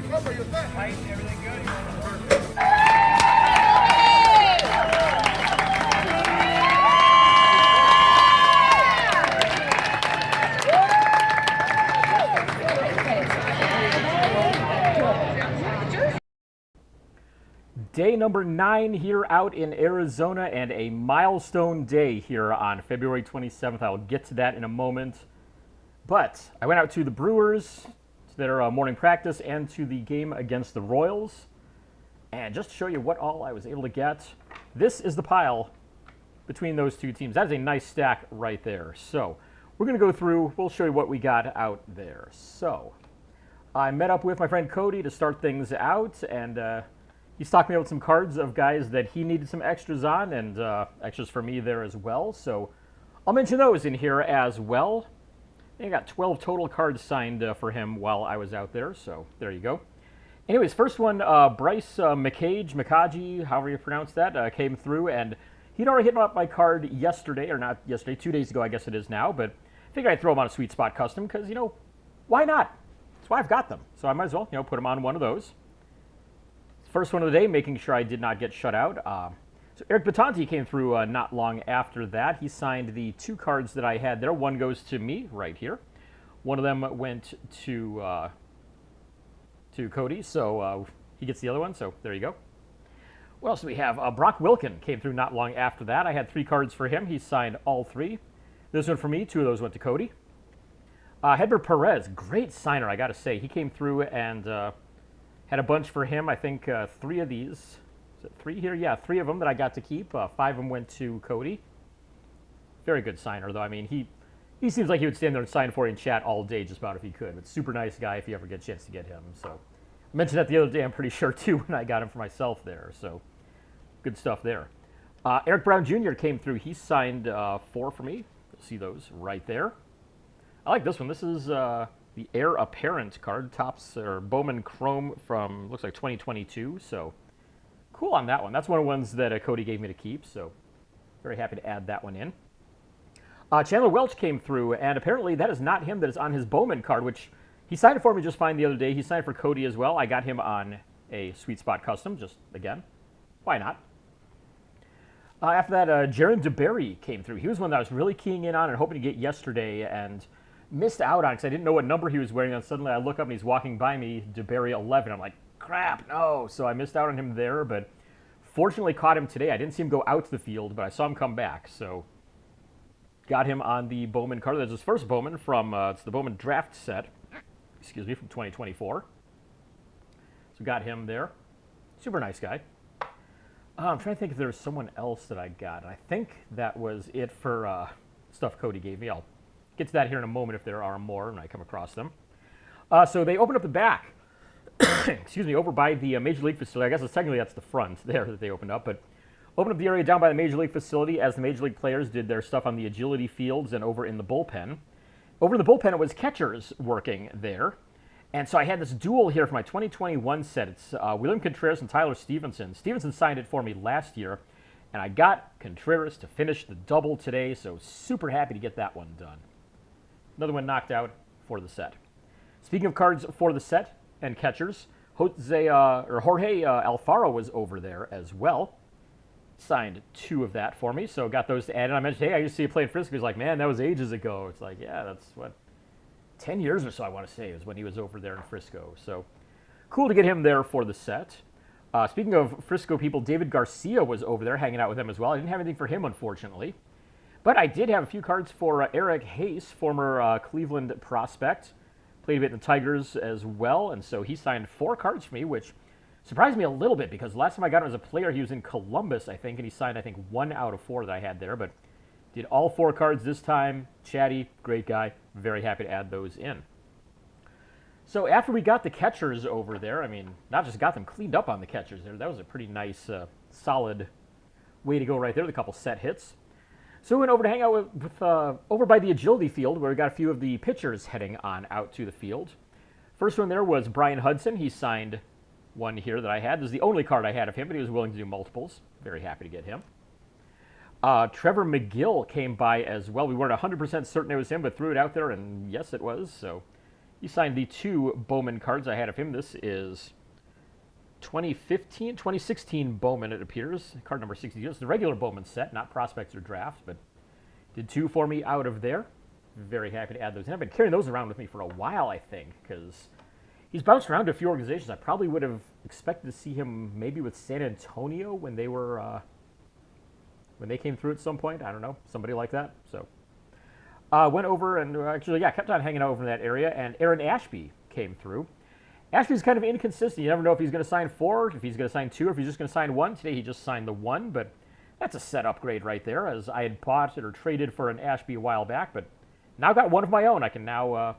Height, everything good? Day number 9 here out in Arizona, and a milestone day here on February 27th. I'll get to that in a moment. But I went out to the Brewers, to their morning practice, and to the game against the Royals. And just to show you what all I was able to get, this is the pile between those two teams. That is a nice stack right there. So we're going to go through, we'll show you what we got out there. So I met up with my friend Cody to start things out, and he's talking about some cards of guys that he needed some extras on, and extras for me there as well. So I'll mention those in here as well. I got 12 total cards signed for him while I was out there, so there you go. Anyways, first one, Bryce McCage, however you pronounce that, came through, and he'd already hit up my card yesterday, or not yesterday, 2 days ago I guess it is now, but I figured I'd throw him on a Sweet Spot Custom because, why not? That's why I've got them. So I might as well, put him on one of those. First one of the day, making sure I did not get shut out. So Eric Batanti came through not long after that. He signed the 2 cards that I had there. One goes to me right here. One of them went to Cody, so he gets the other one, so there you go. What else do we have? Brock Wilken came through not long after that. I had 3 cards for him. He signed all 3. This one for me. 2 of those went to Cody. Hedbert Perez, great signer, I got to say. He came through and had a bunch for him. I think 3 of these. Is it 3 here? Yeah, 3 of them that I got to keep. 5 of them went to Cody. Very good signer, though. I mean, he seems like he would stand there and sign for you in chat all day just about if he could. But super nice guy if you ever get a chance to get him. So I mentioned that the other day, I'm pretty sure, too, when I got him for myself there. So good stuff there. Eric Brown Jr. came through. He signed 4 for me. You'll see those right there. I like this one. This is the Heir Apparent card, Topps or Bowman Chrome from, looks like 2022. So cool on that one. That's one of the ones that Cody gave me to keep. So very happy to add that one in. Chandler Welch came through, and apparently that is not him that is on his Bowman card, which he signed it for me just fine the other day. He signed for Cody as well. I got him on a Sweet Spot Custom, just again. Why not? After that, Jaron DeBerry came through. He was one that I was really keying in on and hoping to get yesterday, and missed out on because I didn't know what number he was wearing, and suddenly I look up and he's walking by me, DeBerry 11. I'm like, crap, no. So I missed out on him there, but fortunately caught him today. I didn't see him go out to the field, but I saw him come back. So got him on the Bowman card. That's his first Bowman from, it's the Bowman draft set, from 2024. So got him there. Super nice guy. I'm trying to think if there was someone else that I got. I think that was it for stuff Cody gave me. I'll get to that here in a moment if there are more and I come across them. So they opened up the back, over by the Major League facility. I guess technically that's the front there that they opened up, but opened up the area down by the Major League facility as the Major League players did their stuff on the agility fields and over in the bullpen. Over in the bullpen, it was catchers working there. And so I had this duel here for my 2021 set. It's William Contreras and Tyler Stevenson. Stevenson signed it for me last year, and I got Contreras to finish the double today, so super happy to get that one done. Another one knocked out for the set. Speaking of cards for the set and catchers, Jorge Alfaro was over there as well. Signed 2 of that for me, so got those to add. And I mentioned, hey, I used to see you play in Frisco. He's like, man, that was ages ago. It's like, yeah, that's 10 years or so, I want to say, is when he was over there in Frisco. So cool to get him there for the set. Speaking of Frisco people, David Garcia was over there hanging out with them as well. I didn't have anything for him, unfortunately. But I did have a few cards for Eric Hayes, former Cleveland prospect. Played a bit in the Tigers as well, and so he signed 4 cards for me, which surprised me a little bit because last time I got him as a player, he was in Columbus, I think, and he signed, 1 out of 4 that I had there. But did all 4 cards this time. Chatty, great guy. Very happy to add those in. So after we got the catchers over there, I mean, not just got them cleaned up on the catchers there. That was a pretty nice, solid way to go right there with a couple set hits. So we went over to hang out with over by the agility field where we got a few of the pitchers heading on out to the field. First one there was Brian Hudson. He signed one here that I had. This is the only card I had of him, but he was willing to do multiples. Very happy to get him. Trevor McGill came by as well. We weren't 100% certain it was him, but threw it out there, and yes, it was. So He signed the 2 Bowman cards I had of him. This is 2016 Bowman, it appears. Card number 62. It's the regular Bowman set, not prospects or drafts, but did 2 for me out of there. Very happy to add those in. I've been carrying those around with me for a while, I think, because he's bounced around to a few organizations. I probably would have expected to see him maybe with San Antonio when they were when they came through at some point. I don't know, somebody like that. So went over and actually, kept on hanging out over in that area. And Aaron Ashby came through. Ashby's kind of inconsistent. You never know if he's going to sign 4, if he's going to sign 2, or if he's just going to sign 1. Today he just signed the 1, but that's a set upgrade right there, as I had bought it or traded for an Ashby a while back, but now got one of my own. I can now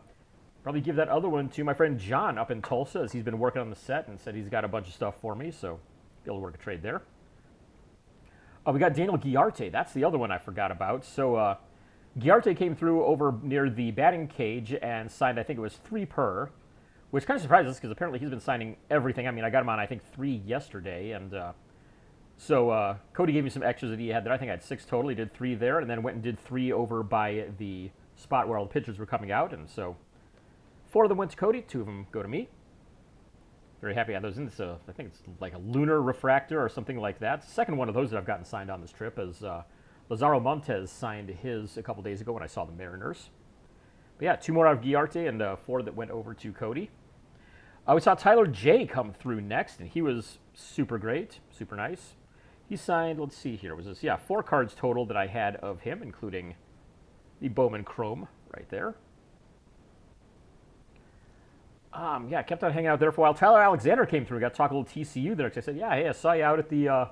probably give that other one to my friend John up in Tulsa, as he's been working on the set and said he's got a bunch of stuff for me, so be able to work a trade there. We got Daniel Giarte. That's the other one I forgot about. So Giarte came through over near the batting cage and signed, I think it was 3 per, which kind of surprises us because apparently he's been signing everything. I mean, I got him on, I think, 3 yesterday, and so Cody gave me some extras that he had there. I think I had 6 total. He did 3 there, and then went and did 3 over by the spot where all the pitchers were coming out, and so 4 of them went to Cody, 2 of them go to me. Very happy I had those in. This, I think it's like a lunar refractor or something like that. It's the second one of those that I've gotten signed on this trip, as Lazaro Montes signed his a couple days ago when I saw the Mariners. But yeah, 2 more out of Giarte and 4 that went over to Cody. We saw Tyler J come through next, and he was super great, super nice. He signed, let's see here, was this, 4 cards total that I had of him, including the Bowman Chrome right there. Kept on hanging out there for a while. Tyler Alexander came through. Got to talk a little TCU there, because I said, hey, I saw you out at the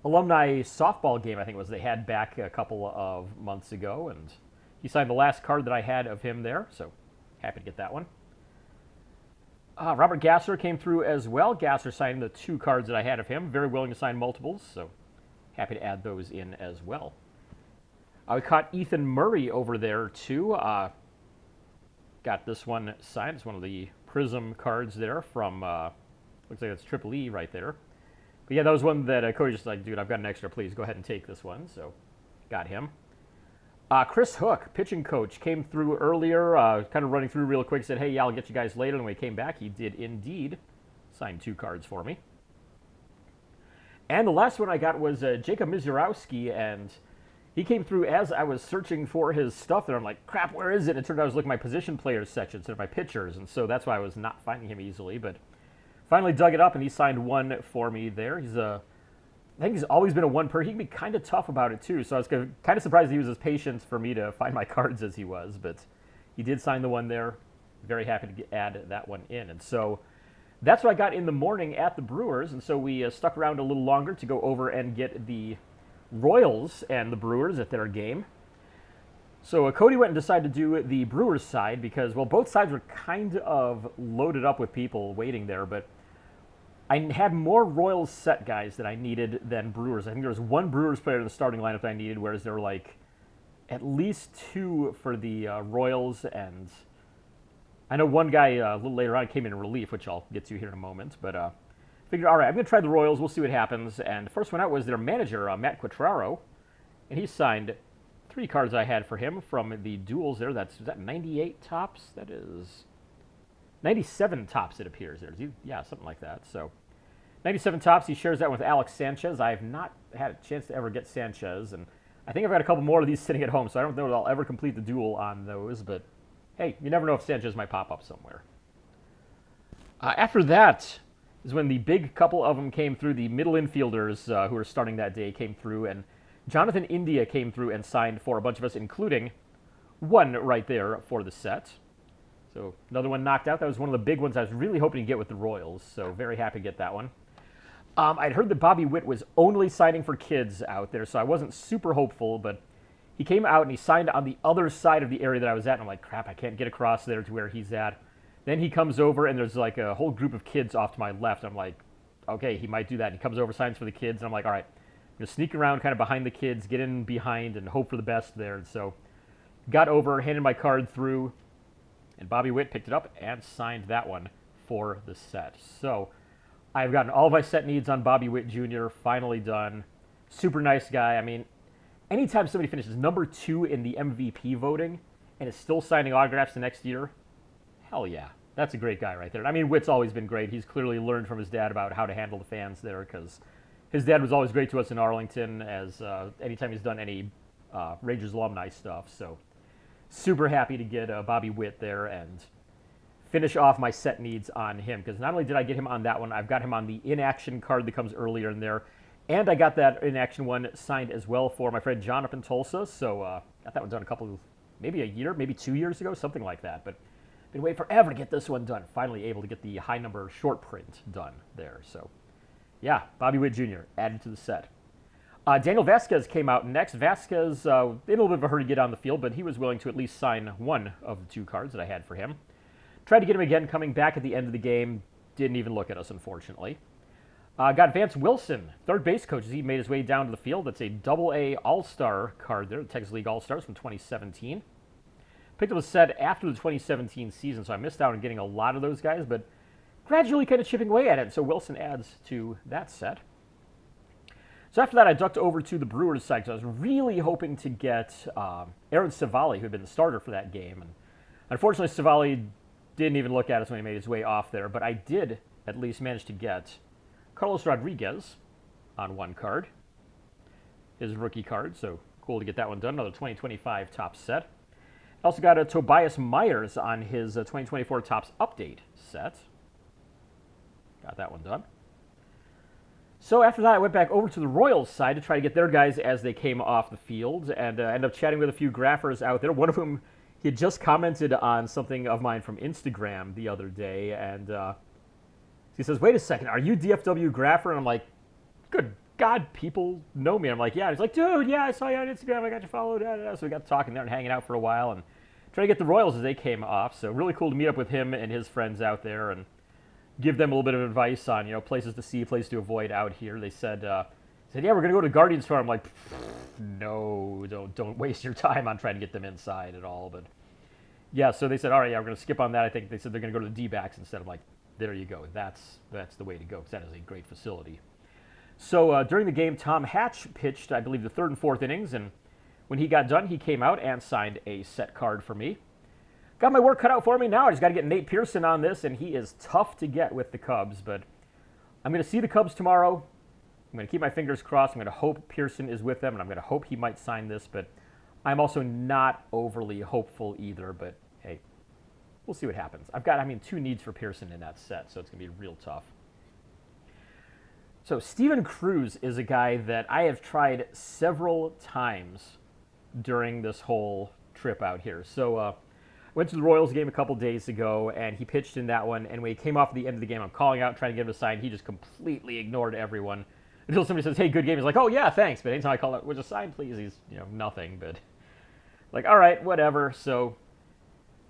alumni softball game, I think it was, they had back a couple of months ago, and he signed the last card that I had of him there, so happy to get that one. Robert Gasser came through as well. Gasser signed the 2 cards that I had of him. Very willing to sign multiples, so happy to add those in as well. We caught Ethan Murray over there, too. Got this one signed. It's one of the Prism cards there from, looks like it's Triple E right there. But yeah, that was one that Cody just like, dude, I've got an extra, please go ahead and take this one. So got him. Chris Hook, pitching coach, came through earlier, kind of running through real quick, said, hey, I'll get you guys later. And when he came back, he did indeed sign 2 cards for me. And the last one I got was Jacob Mizurowski, and he came through as I was searching for his stuff there. I'm like, crap, where is it? And it turned out I was looking at my position players section instead of my pitchers, and so that's why I was not finding him easily. But finally dug it up, and he signed 1 for me there. I think he's always been a 1 per. He can be kind of tough about it, too, so I was kind of surprised he was as patient for me to find my cards as he was, but he did sign the 1 there. Very happy to add that one in. And so that's what I got in the morning at the Brewers, and so we stuck around a little longer to go over and get the Royals and the Brewers at their game. So Cody went and decided to do the Brewers side because, well, both sides were kind of loaded up with people waiting there, but I had more Royals set guys that I needed than Brewers. I think there was 1 Brewers player in the starting lineup that I needed, whereas there were like at least 2 for the Royals, and I know one guy a little later on came in relief, which I'll get to here in a moment, but figured, all right, I'm going to try the Royals. We'll see what happens. And the first one out was their manager, Matt Quatraro, and he signed 3 cards I had for him from the duels there. Was that 98 tops? That is 97 tops, it appears there. Yeah, something like that. So 97 tops. He shares that with Alex Sanchez. I have not had a chance to ever get Sanchez, and I think I've got a couple more of these sitting at home, so I don't know that I'll ever complete the duel on those, but hey, you never know if Sanchez might pop up somewhere. After that is when the big couple of them came through. The middle infielders who were starting that day came through, and Jonathan India came through and signed for a bunch of us, including 1 right there for the set. So another one knocked out. That was one of the big ones I was really hoping to get with the Royals, so very happy to get that one. I'd heard that Bobby Witt was only signing for kids out there, so I wasn't super hopeful, but he came out and he signed on the other side of the area that I was at, and I'm like, crap, I can't get across there to where he's at. Then he comes over, and there's like a whole group of kids off to my left. I'm like, okay, he might do that. And he comes over, signs for the kids, and I'm like, all right, I'm going to sneak around kind of behind the kids, get in behind, and hope for the best there. And so got over, handed my card through, and Bobby Witt picked it up and signed that one for the set. So I've gotten all of my set needs on Bobby Witt Jr., finally done. Super nice guy. I mean, anytime somebody finishes number 2 in the MVP voting and is still signing autographs the next year, hell yeah. That's a great guy right there. I mean, Witt's always been great. He's clearly learned from his dad about how to handle the fans there because his dad was always great to us in Arlington as anytime he's done any Rangers alumni stuff. So super happy to get Bobby Witt there and finish off my set needs on him because not only did I get him on that one, I've got him on the in-action card that comes earlier in there, and I got that in-action one signed as well for my friend John up in Tulsa. So got that one done maybe a year, maybe 2 years ago, something like that. But been waiting forever to get this one done. Finally able to get the high number short print done there. So yeah, Bobby Witt Jr. added to the set. Daniel Vasquez came out next. Vasquez, in a little bit of a hurry to get on the field, but he was willing to at least sign one of the 2 cards that I had for him. Tried to get him again, coming back at the end of the game. Didn't even look at us, unfortunately. Got Vance Wilson, third base coach, as he made his way down to the field. That's a Double-A All-Star card there, the Texas League All-Stars from 2017. Picked up a set after the 2017 season, so I missed out on getting a lot of those guys, but gradually kind of chipping away at it. So Wilson adds to that set. So after that, I ducked over to the Brewers side because I was really hoping to get Aaron Civale, who had been the starter for that game. And unfortunately, Civale didn't even look at us when he made his way off there, but I did at least manage to get Carlos Rodriguez on one card, his rookie card, so cool to get that one done. Another 2025 Topps set. Also got a Tobias Myers on his 2024 Topps Update set. Got that one done. So after that, I went back over to the Royals side to try to get their guys as they came off the field, and ended up chatting with a few graphers out there. One of whom, he had just commented on something of mine from Instagram the other day, and he says, "Wait a second, are you DFW Grapher?" And I'm like, "Good God, people know me." I'm like, "Yeah." He's like, "Dude, yeah, I saw you on Instagram. I got you followed." So we got talking there and hanging out for a while and trying to get the Royals as they came off. So really cool to meet up with him and his friends out there and give them a little bit of advice on, places to see, places to avoid out here. They said, "Yeah, we're gonna go to Guardians Farm." I'm like, "No, don't waste your time on trying to get them inside at all." But yeah, so they said, "All right, yeah, we're gonna skip on that." I think they said they're gonna go to the D-backs instead. I'm like, there you go. That's the way to go because that is a great facility. So during the game, Tom Hatch pitched, I believe, the 3rd and 4th innings, and when he got done, he came out and signed a set card for me. Got my work cut out for me now. I just got to get Nate Pearson on this, and he is tough to get with the Cubs, but I'm going to see the Cubs tomorrow. I'm going to keep my fingers crossed. I'm going to hope Pearson is with them, and I'm going to hope he might sign this, but I'm also not overly hopeful either, but hey, we'll see what happens. I've got, 2 needs for Pearson in that set, so it's going to be real tough. So Steven Cruz is a guy that I have tried several times during this whole trip out here. So went to the Royals game a couple days ago, and he pitched in that one, and when he came off at the end of the game, I'm calling out, trying to get him to sign. He just completely ignored everyone until somebody says, "Hey, good game." He's like, "Oh, yeah, thanks." But anytime I call out, "Would you sign, please?" He's, nothing. But like, all right, whatever. So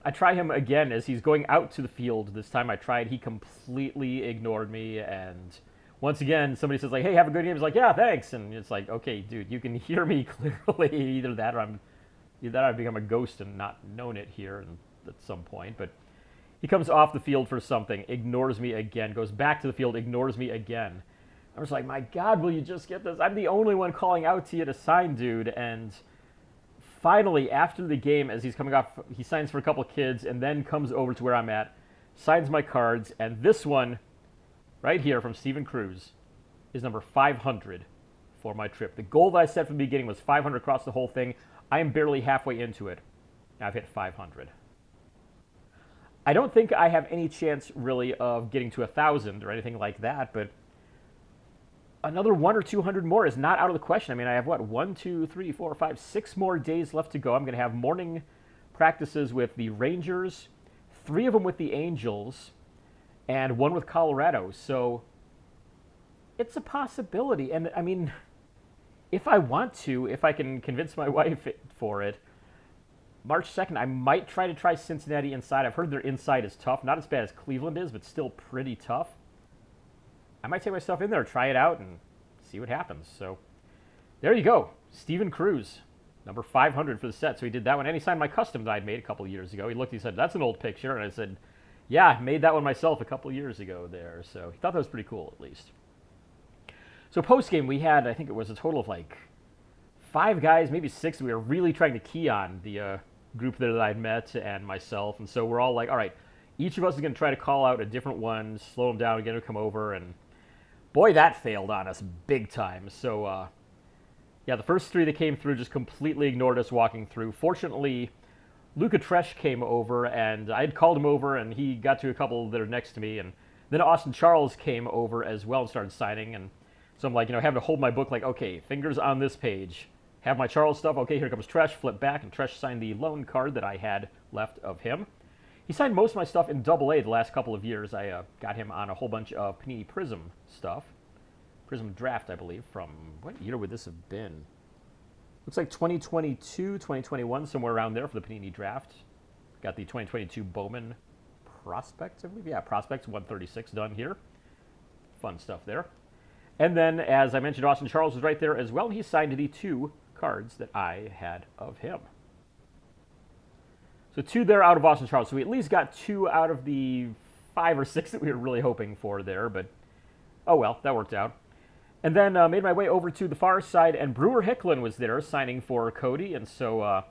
I try him again as he's going out to the field. This time I tried. He completely ignored me, and once again, somebody says, like, "Hey, have a good game." He's like, "Yeah, thanks." And it's like, okay, dude, you can hear me clearly. Either that or I've become a ghost and not known it here at some point. But he comes off the field for something, ignores me again, goes back to the field, ignores me again. I was like, my God, will you just get this? I'm the only one calling out to you to sign, dude. And finally, after the game, as he's coming off, he signs for a couple kids and then comes over to where I'm at, signs my cards, and this one right here from Steven Cruz is number 500 for my trip. The goal that I set from the beginning was 500 across the whole thing. I am barely halfway into it. I've hit 500. I don't think I have any chance, really, of getting to 1,000 or anything like that, but another 100 or 200 more is not out of the question. I have, 1, 2, 3, 4, 5, 6 more days left to go. I'm going to have morning practices with the Rangers, 3 of them with the Angels, and 1 with Colorado. So it's a possibility. And, if I want to, if I can convince my wife for it, March 2nd, I might try Cincinnati inside. I've heard their inside is tough. Not as bad as Cleveland is, but still pretty tough. I might take my stuff in there, try it out, and see what happens. So there you go. Steven Cruz, number 500 for the set. So he did that one. And he signed my custom that I'd made a couple of years ago. He looked, he said, "That's an old picture." And I said, "Yeah, I made that one myself a couple of years ago there." So he thought that was pretty cool, at least. So post-game, we had, I think it was a total of 5 guys, maybe 6, we were really trying to key on the group there that I'd met and myself. And so we're all like, all right, Each of us is going to try to call out a different one, slow them down, get them to come over, and boy, that failed on us big time. So, yeah, the first three that came through just completely ignored us walking through. Fortunately, Luca Tresh came over, and I had called him over, and he got to a couple that are next to me, and then Austin Charles came over as well and started signing, and so I'm like, having to hold my book like, okay, fingers on this page. Have my Charles stuff. Okay, here comes Tresh. Flip back, and Tresh signed the loan card that I had left of him. He signed most of my stuff in AA the last couple of years. I got him on a whole bunch of Panini Prism stuff. Prism Draft, I believe, from, what year would this have been? Looks like 2022, 2021, somewhere around there for the Panini Draft. Got the 2022 Bowman Prospects, I believe. Yeah, Prospects 136 done here. Fun stuff there. And then, as I mentioned, Austin Charles was right there as well. He signed the 2 cards that I had of him. So 2 there out of Austin Charles. So we at least got 2 out of the 5 or 6 that we were really hoping for there. But, oh well, that worked out. And then made my way over to the far side, and Brewer Hicklin was there signing for Cody. And so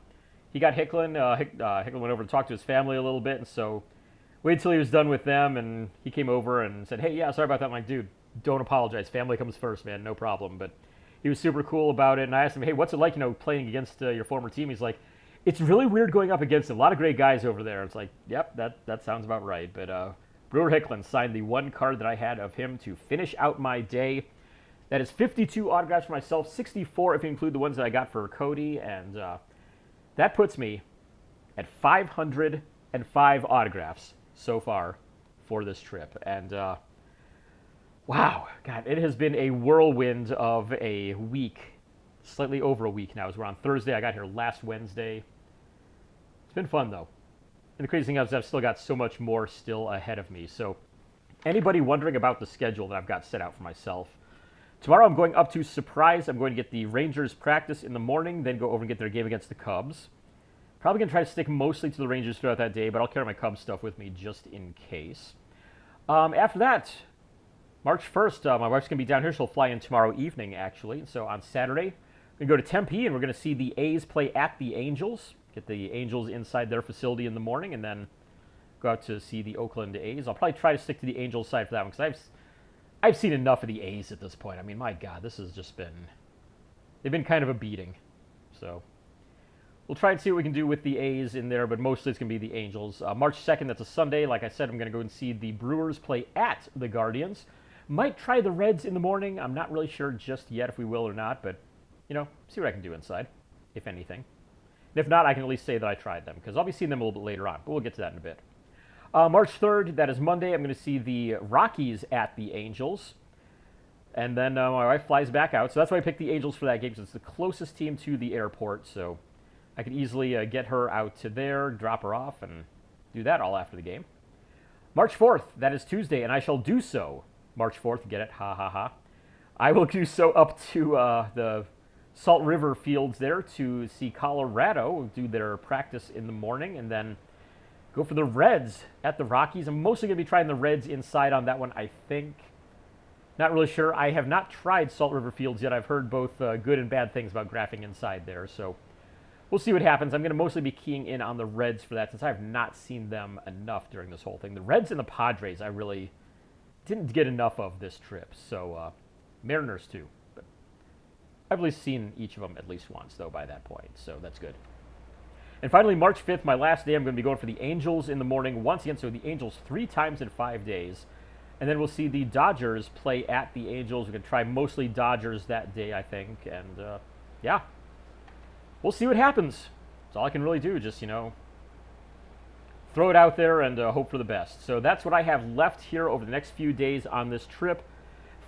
he got Hicklin. Hicklin went over to talk to his family a little bit. And so waited till he was done with them, and he came over and said, hey, yeah, sorry about that. I'm like, dude, don't apologize. Family comes first, man. No problem. But he was super cool about it. And I asked him, hey, what's it like, playing against your former team? He's like, it's really weird going up against him. A lot of great guys over there. It's like, yep, that sounds about right. But Brewer Hicklin signed the 1 card that I had of him to finish out my day. That is 52 autographs for myself, 64 if you include the ones that I got for Cody. And that puts me at 505 autographs so far for this trip. And wow, God, it has been a whirlwind of a week, slightly over a week now. As we're on Thursday, I got here last Wednesday. It's been fun, though. And the crazy thing is I've still got so much more still ahead of me. So anybody wondering about the schedule that I've got set out for myself, tomorrow I'm going up to Surprise. I'm going to get the Rangers practice in the morning, then go over and get their game against the Cubs. Probably going to try to stick mostly to the Rangers throughout that day, but I'll carry my Cubs stuff with me just in case. After that, March 1st, my wife's going to be down here. She'll fly in tomorrow evening, actually. So on Saturday, we're going to go to Tempe, and we're going to see the A's play at the Angels. Get the Angels inside their facility in the morning, and then go out to see the Oakland A's. I'll probably try to stick to the Angels side for that one, because I've seen enough of the A's at this point. I mean, my God, this has just been... They've been kind of a beating. So we'll try and see what we can do with the A's in there, but mostly it's going to be the Angels. March 2nd, that's a Sunday. Like I said, I'm going to go and see the Brewers play at the Guardians. Might try the Reds in the morning. I'm not really sure just yet if we will or not, but, see what I can do inside, if anything. And if not, I can at least say that I tried them, because I'll be seeing them a little bit later on, but we'll get to that in a bit. March 3rd, that is Monday, I'm going to see the Rockies at the Angels. And then my wife flies back out, so that's why I picked the Angels for that game, because it's the closest team to the airport, so I could easily get her out to there, drop her off, and do that all after the game. March 4th, that is Tuesday, and I shall do so. March 4th, get it? Ha, ha, ha. I will do so up to the Salt River fields there to see Colorado do their practice in the morning, and then go for the Reds at the Rockies. I'm mostly going to be trying the Reds inside on that one, I think. Not really sure. I have not tried Salt River Fields yet. I've heard both good and bad things about graphing inside there, so we'll see what happens. I'm going to mostly be keying in on the Reds for that, since I have not seen them enough during this whole thing. The Reds and the Padres, I really didn't get enough of this trip, so Mariners too. But I've at least seen each of them at least once, though, by that point, so that's good. And finally, March 5th, my last day, I'm going to be going for the Angels in the morning once again. So the Angels 3 times in 5 days. And then we'll see the Dodgers play at the Angels. We're going to try mostly Dodgers that day, I think. And, yeah, we'll see what happens. That's all I can really do. Just, throw it out there and hope for the best. So that's what I have left here over the next few days on this trip.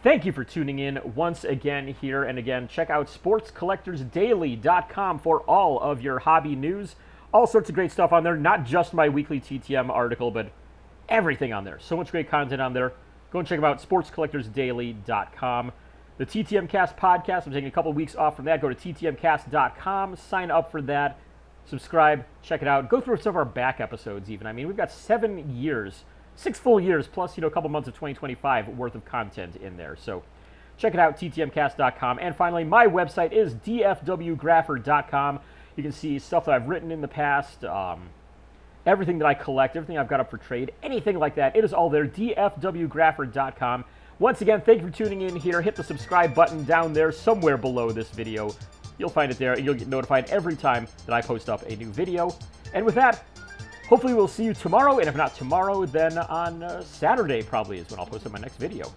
Thank you for tuning in once again here. And again, check out sportscollectorsdaily.com for all of your hobby news. All sorts of great stuff on there. Not just my weekly TTM article, but everything on there. So much great content on there. Go and check them out, sportscollectorsdaily.com. The TTM Cast podcast, I'm taking a couple weeks off from that. Go to ttmcast.com, sign up for that, subscribe, check it out. Go through some of our back episodes even. I mean, we've got 7 years, 6 full years, plus, a couple months of 2025 worth of content in there. So check it out, ttmcast.com. And finally, my website is dfwgrapher.com. You can see stuff that I've written in the past, everything that I collect, everything I've got up for trade, anything like that, it is all there, dfwgrapher.com. Once again, thank you for tuning in here. Hit the subscribe button down there somewhere below this video. You'll find it there, and you'll get notified every time that I post up a new video. And with that, hopefully we'll see you tomorrow, and if not tomorrow, then on Saturday probably is when I'll post up my next video.